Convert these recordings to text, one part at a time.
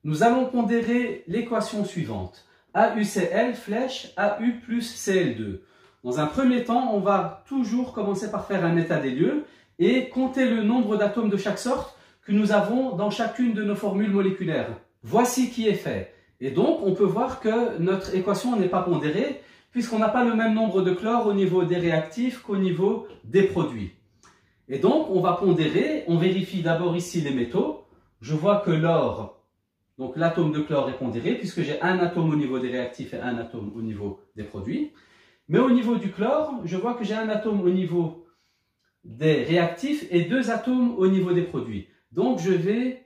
Nous allons pondérer l'équation suivante. AuCl flèche AU plus Cl2. Dans un premier temps, on va toujours commencer par faire un état des lieux et compter le nombre d'atomes de chaque sorte que nous avons dans chacune de nos formules moléculaires. Voici qui est fait. Et donc, on peut voir que notre équation n'est pas pondérée puisqu'on n'a pas le même nombre de chlore au niveau des réactifs qu'au niveau des produits. Et donc, on va pondérer. On vérifie d'abord ici les métaux. Je vois que l'or, donc l'atome de chlore est pondéré puisque j'ai un atome au niveau des réactifs et un atome au niveau des produits. Mais au niveau du chlore, je vois que j'ai un atome au niveau des réactifs et deux atomes au niveau des produits. Donc, je vais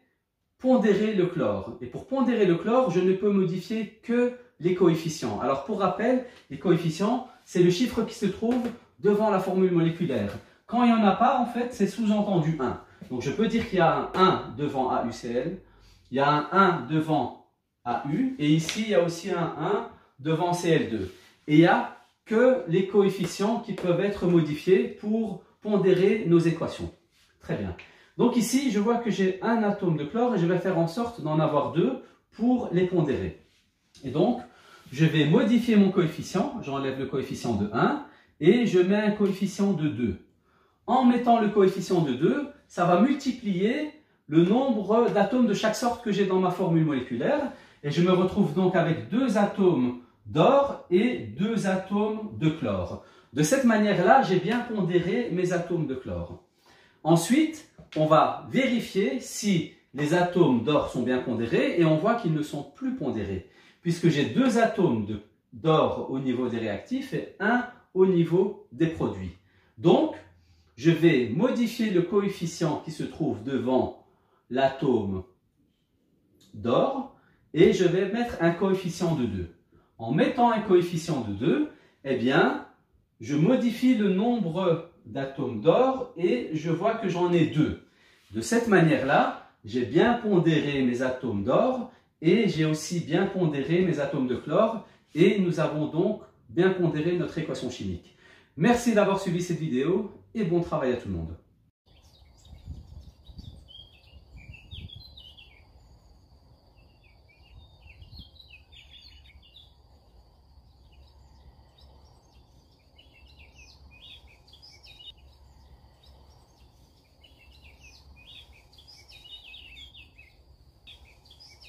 pondérer le chlore. Et pour pondérer le chlore, je ne peux modifier que les coefficients. Alors, pour rappel, les coefficients, c'est le chiffre qui se trouve devant la formule moléculaire. Quand il n'y en a pas, en fait, c'est sous-entendu 1. Donc, je peux dire qu'il y a un 1 devant AuCl, il y a un 1 devant AU, et ici, il y a aussi un 1 devant Cl2. Et il n'y a que les coefficients qui peuvent être modifiés pour pondérer nos équations. Très bien. Donc ici, je vois que j'ai un atome de chlore et je vais faire en sorte d'en avoir deux pour les pondérer. Et donc, je vais modifier mon coefficient. J'enlève le coefficient de 1 et je mets un coefficient de 2. En mettant le coefficient de 2, ça va multiplier le nombre d'atomes de chaque sorte que j'ai dans ma formule moléculaire. Et je me retrouve donc avec deux atomes d'or et deux atomes de chlore. De cette manière-là, j'ai bien pondéré mes atomes de chlore. Ensuite, on va vérifier si les atomes d'or sont bien pondérés et on voit qu'ils ne sont plus pondérés puisque j'ai deux atomes d'or au niveau des réactifs et un au niveau des produits. Donc, je vais modifier le coefficient qui se trouve devant l'atome d'or et je vais mettre un coefficient de 2. En mettant un coefficient de 2, eh bien, je modifie le nombre d'atomes d'or et je vois que j'en ai 2. De cette manière-là, j'ai bien pondéré mes atomes d'or et j'ai aussi bien pondéré mes atomes de chlore et nous avons donc bien pondéré notre équation chimique. Merci d'avoir suivi cette vidéo et bon travail à tout le monde.